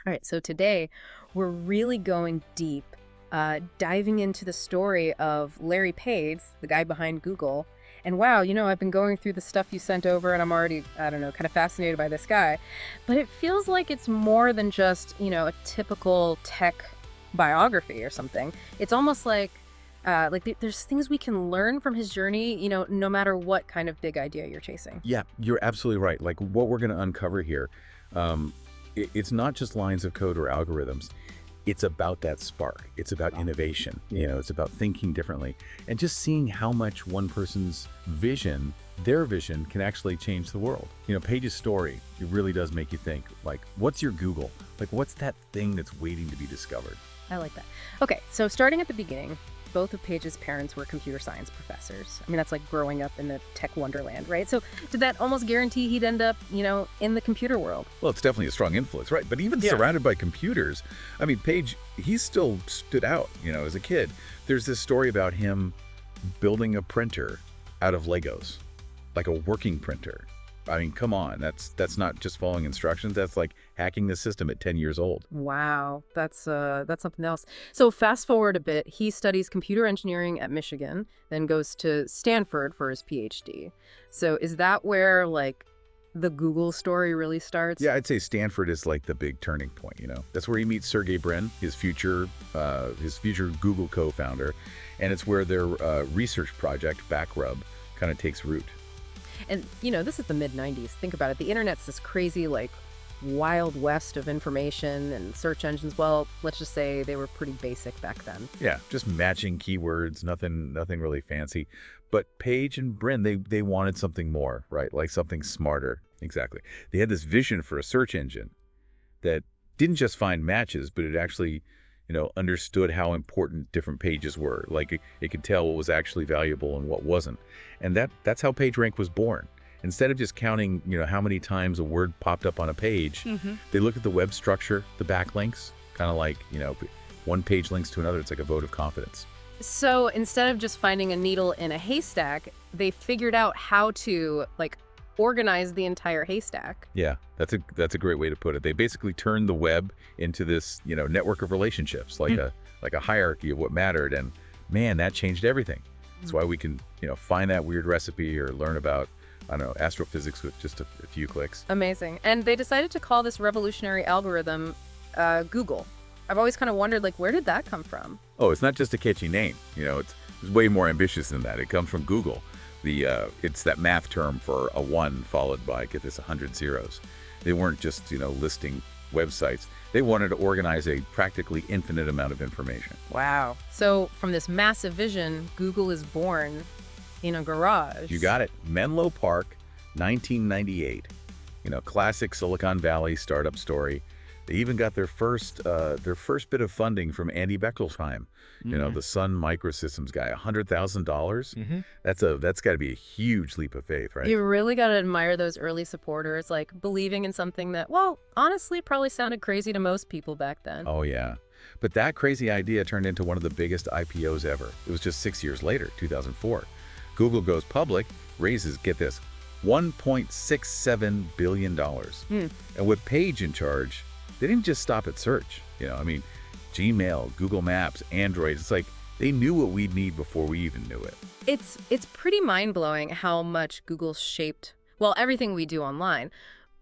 All right, so today we're really going deep, diving into the story of Larry Page, the guy behind Google. And wow, I've been going through the stuff you sent over and I'm already, I don't know, kind of fascinated by this guy. But it feels like it's more than just, a typical tech biography or something. It's almost like there's things we can learn from his journey, no matter what kind of big idea you're chasing. Yeah, you're absolutely right. Like what we're going to uncover here, um, it's not just lines of code or algorithms. It's about that spark. It's about innovation. It's about thinking differently and just seeing how much one person's vision, their vision, can actually change the world. Page's story, it really does make you think, like, what's your Google? Like, what's that thing that's waiting to be discovered? I like that. Okay, so starting at the beginning, both of Paige's parents were computer science professors. I mean, that's like growing up in the tech wonderland, right? So did that almost guarantee he'd end up, in the computer world? Well, it's definitely a strong influence, right? But even surrounded by computers, I mean, Page, he still stood out, as a kid. There's this story about him building a printer out of Legos, like a working printer. I mean, come on, that's not just following instructions. That's like hacking the system at 10 years old. Wow, that's something else. So fast forward a bit, he studies computer engineering at Michigan, then goes to Stanford for his PhD. So is that where like the Google story really starts? Yeah, I'd say Stanford is like the big turning point. That's where he meets Sergey Brin, his future Google co-founder, and it's where their research project Backrub kind of takes root. And, this is the mid-90s. Think about it. The internet's this crazy, like, wild west of information and search engines. Well, let's just say they were pretty basic back then. Yeah, just matching keywords, nothing really fancy. But Page and Brin, they wanted something more, right? Like something smarter. Exactly. They had this vision for a search engine that didn't just find matches, but it actually, understood how important different pages were. Like it could tell what was actually valuable and what wasn't. And that's how PageRank was born. Instead of just counting, how many times a word popped up on a page, they look at the web structure, the backlinks, kind of like, one page links to another. It's like a vote of confidence. So instead of just finding a needle in a haystack, they figured out how to, like, organize the entire haystack. Yeah, that's a great way to put it. They basically turned the web into this, network of relationships, like a hierarchy of what mattered. And man, that changed everything. That's why we can, find that weird recipe or learn about, I don't know, astrophysics with just a few clicks. Amazing. And they decided to call this revolutionary algorithm Google. I've always kind of wondered, like, where did that come from? Oh, it's not just a catchy name. It's way more ambitious than that. It comes from Google. It's that math term for a 1 followed by, get this, 100 zeros. They weren't just, listing websites. They wanted to organize a practically infinite amount of information. Wow. So from this massive vision, Google is born in a garage. You got it. Menlo Park, 1998. Classic Silicon Valley startup story. They even got their first bit of funding from Andy Bechtolsheim, the Sun Microsystems guy, $100,000. That's got to be a huge leap of faith, right? You really got to admire those early supporters, like believing in something that, well, honestly, probably sounded crazy to most people back then. Oh, yeah. But that crazy idea turned into one of the biggest IPOs ever. It was just 6 years later, 2004. Google goes public, raises, get this, $1.67 billion. And with Page in charge, they didn't just stop at search. Gmail, Google Maps, Android. It's like they knew what we'd need before we even knew it. It's pretty mind-blowing how much Google shaped, well, everything we do online.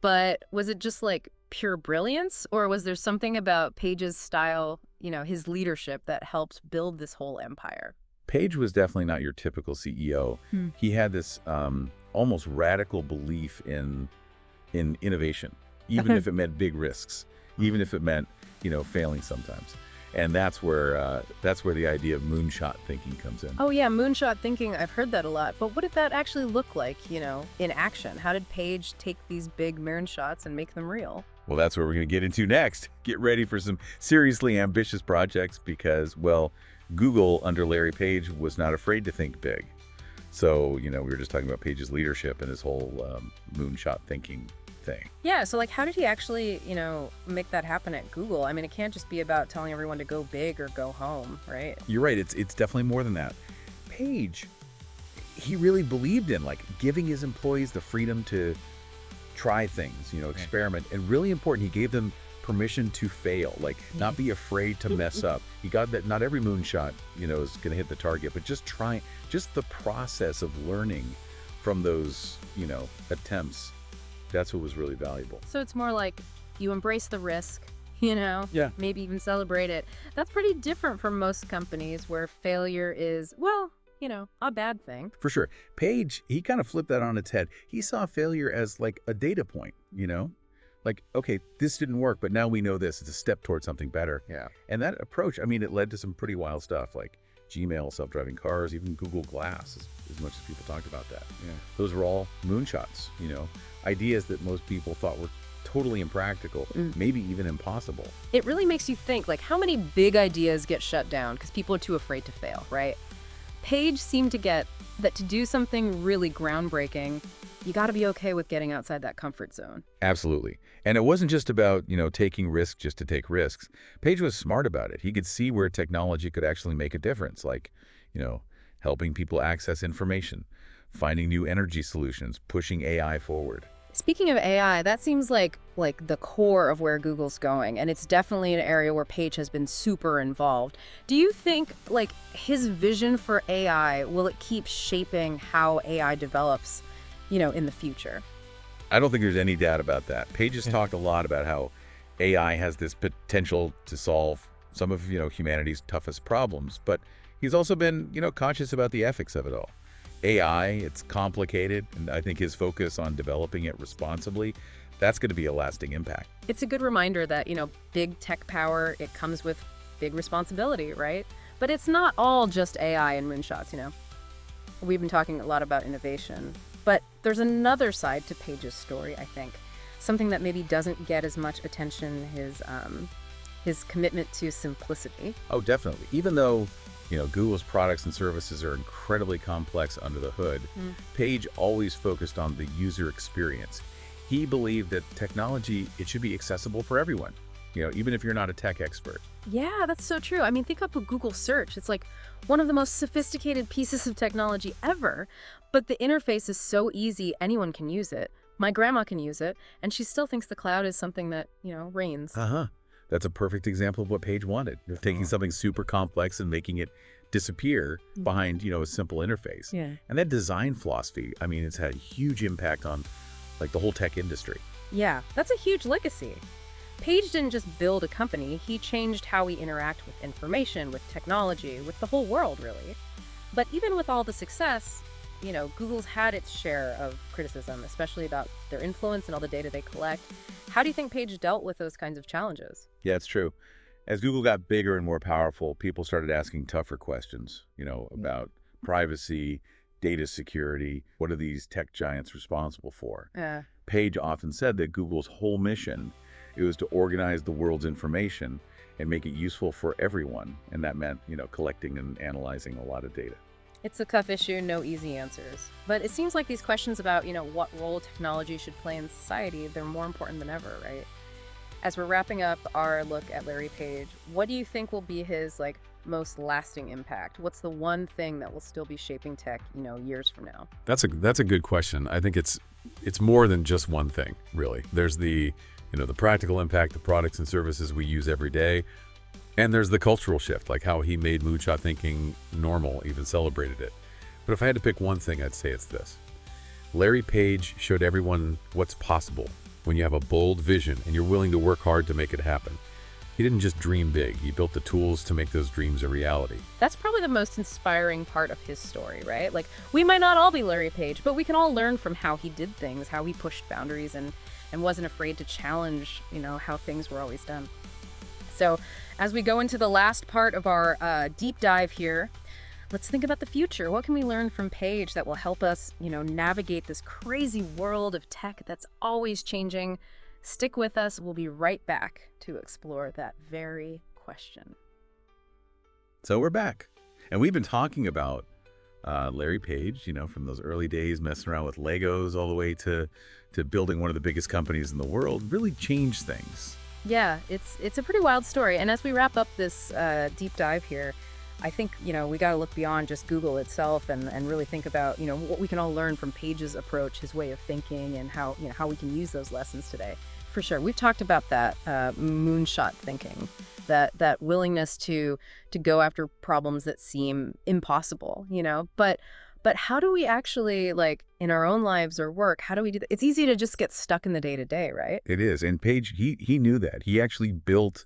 But was it just like pure brilliance, or was there something about Page's style, his leadership that helped build this whole empire? Page was definitely not your typical CEO. He had this almost radical belief in innovation, even if it meant big risks, even if it meant, failing sometimes. And that's where the idea of moonshot thinking comes in. Oh yeah, moonshot thinking, I've heard that a lot. But what did that actually look like, in action? How did Page take these big moonshots and make them real? Well, that's what we're going to get into next. Get ready for some seriously ambitious projects because, well, Google under Larry Page was not afraid to think big. So, we were just talking about Page's leadership and his whole moonshot thinking thing. Yeah, so like how did he actually, make that happen at Google? I mean, it can't just be about telling everyone to go big or go home, right? You're right. It's definitely more than that. Page, he really believed in like giving his employees the freedom to try things, experiment. And really important, he gave them permission to fail, like not be afraid to mess up. He got that not every moonshot, is going to hit the target, but just the process of learning from those, attempts. That's what was really valuable. So it's more like you embrace the risk, Yeah. maybe even celebrate it. That's pretty different from most companies where failure is, well, a bad thing. For sure. Page, he kind of flipped that on its head. He saw failure as like a data point, Like, okay, this didn't work, but now we know this. It's a step towards something better. Yeah. And that approach, it led to some pretty wild stuff like Gmail, self-driving cars, even Google Glass, as much as people talked about that. Yeah. Those were all moonshots, ideas that most people thought were totally impractical, maybe even impossible. It really makes you think, like, how many big ideas get shut down because people are too afraid to fail, right? Page seemed to get that to do something really groundbreaking, you got to be okay with getting outside that comfort zone. Absolutely. And it wasn't just about, taking risks just to take risks. Page was smart about it. He could see where technology could actually make a difference, like, helping people access information, finding new energy solutions, pushing AI forward. Speaking of AI, that seems like the core of where Google's going, and it's definitely an area where Page has been super involved. Do you think, his vision for AI, will it keep shaping how AI develops, in the future? I don't think there's any doubt about that. Page has talked a lot about how AI has this potential to solve some of, humanity's toughest problems, but he's also been, conscious about the ethics of it all. AI, it's complicated, and I think his focus on developing it responsibly, that's going to be a lasting impact. It's a good reminder that, big tech power, it comes with big responsibility, right? But it's not all just AI and moonshots, We've been talking a lot about innovation, but there's another side to Page's story, I think. Something that maybe doesn't get as much attention, his commitment to simplicity. Oh, definitely. Even though Google's products and services are incredibly complex under the hood, Page always focused on the user experience. He believed that technology, it should be accessible for everyone, even if you're not a tech expert. Yeah, that's so true. Think up of Google Search. It's like one of the most sophisticated pieces of technology ever, but the interface is so easy, anyone can use it. My grandma can use it, and she still thinks the cloud is something that, reigns. That's a perfect example of what Page wanted. Taking something super complex and making it disappear behind, a simple interface. Yeah. And that design philosophy, it's had a huge impact on the whole tech industry. Yeah, that's a huge legacy. Page didn't just build a company, he changed how we interact with information, with technology, with the whole world, really. But even with all the success, Google's had its share of criticism, especially about their influence and all the data they collect. How do you think Page dealt with those kinds of challenges? Yeah, it's true. As Google got bigger and more powerful, people started asking tougher questions, about privacy, data security. What are these tech giants responsible for? Page often said that Google's whole mission, it was to organize the world's information and make it useful for everyone. And that meant, collecting and analyzing a lot of data. It's a tough issue, no easy answers. But it seems like these questions about, what role technology should play in society, they're more important than ever, right? As we're wrapping up our look at Larry Page, what do you think will be his, most lasting impact? What's the one thing that will still be shaping tech, years from now? That's a good question. I think it's more than just one thing, really. There's the practical impact, the products and services we use every day. And there's the cultural shift, like how he made moonshot thinking normal, even celebrated it. But if I had to pick one thing, I'd say it's this. Larry Page showed everyone what's possible when you have a bold vision and you're willing to work hard to make it happen. He didn't just dream big, he built the tools to make those dreams a reality. That's probably the most inspiring part of his story, right? We might not all be Larry Page, but we can all learn from how he did things, how he pushed boundaries and wasn't afraid to challenge, how things were always done. So as we go into the last part of our deep dive here, let's think about the future. What can we learn from Page that will help us, navigate this crazy world of tech that's always changing? Stick with us. We'll be right back to explore that very question. So we're back. And we've been talking about Larry Page, from those early days messing around with Legos all the way to building one of the biggest companies in the world, really changed things. Yeah, it's a pretty wild story. And as we wrap up this deep dive here, I think, we got to look beyond just Google itself and really think about, what we can all learn from Page's approach, his way of thinking, and how we can use those lessons today. For sure. We've talked about that moonshot thinking, that willingness to go after problems that seem impossible, you know? But how do we actually, like, in our own lives or work, how do we do that? It's easy to just get stuck in the day-to-day, right? It is. And Page, he knew that. He actually built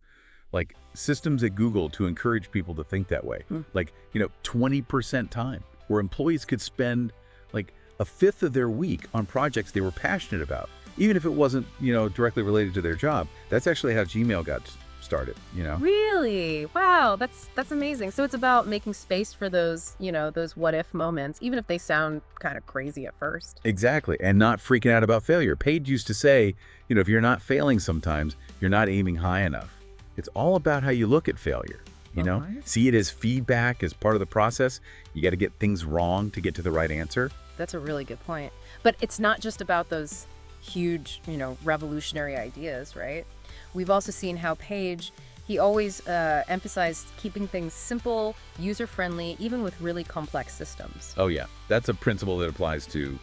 like systems at Google to encourage people to think that way. Like, 20% time, where employees could spend like a fifth of their week on projects they were passionate about, even if it wasn't, directly related to their job. That's actually how Gmail got started, Really? Wow, that's amazing. So it's about making space for those, those what-if moments, even if they sound kind of crazy at first. Exactly. And not freaking out about failure. Page used to say, if you're not failing sometimes, you're not aiming high enough. It's all about how you look at failure, See it as feedback, as part of the process. You got to get things wrong to get to the right answer. That's a really good point. But it's not just about those huge, revolutionary ideas, right? We've also seen how Page, he always emphasized keeping things simple, user-friendly, even with really complex systems. Oh, yeah. That's a principle that applies to,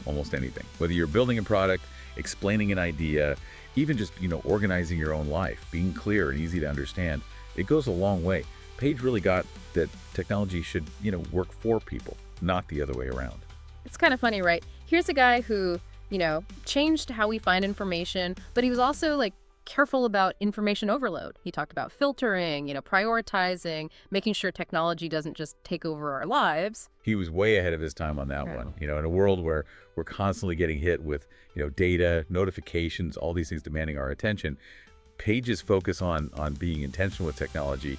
almost anything. Whether you're building a product, explaining an idea, even just, organizing your own life, being clear and easy to understand, it goes a long way. Page really got that technology should, work for people, not the other way around. It's kind of funny, right? Here's a guy who, changed how we find information, but he was also, like, careful about information overload. He talked about filtering, prioritizing, making sure technology doesn't just take over our lives. He was way ahead of his time on that one. In a world where we're constantly getting hit with, data, notifications, all these things demanding our attention, Page's focus on being intentional with technology,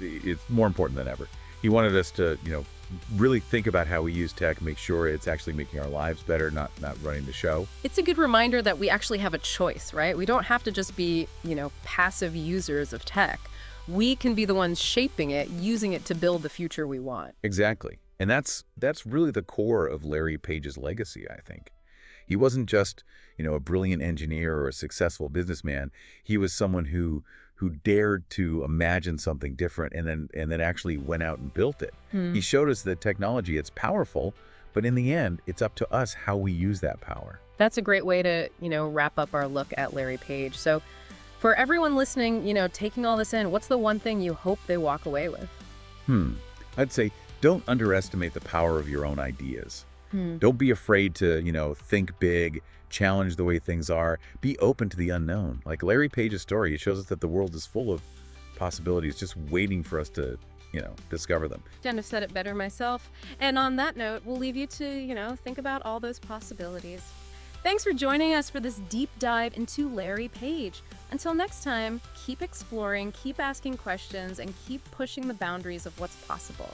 it's more important than ever. He wanted us to, really think about how we use tech, make sure it's actually making our lives better, not running the show. It's a good reminder that we actually have a choice, right? We don't have to just be, passive users of tech. We can be the ones shaping it, using it to build the future we want. Exactly. And that's really the core of Larry Page's legacy, I think. He wasn't just, a brilliant engineer or a successful businessman. He was someone who dared to imagine something different and then actually went out and built it. He showed us that technology, it's powerful, but in the end, it's up to us how we use that power. That's a great way to, wrap up our look at Larry Page. So for everyone listening, taking all this in, what's the one thing you hope they walk away with? I'd say don't underestimate the power of your own ideas. Don't be afraid to, think big, challenge the way things are, be open to the unknown. Like Larry Page's story, it shows us that the world is full of possibilities just waiting for us to, discover them. Couldn't have said it better myself. And on that note, we'll leave you to, think about all those possibilities. Thanks for joining us for this deep dive into Larry Page. Until next time, keep exploring, keep asking questions, and keep pushing the boundaries of what's possible.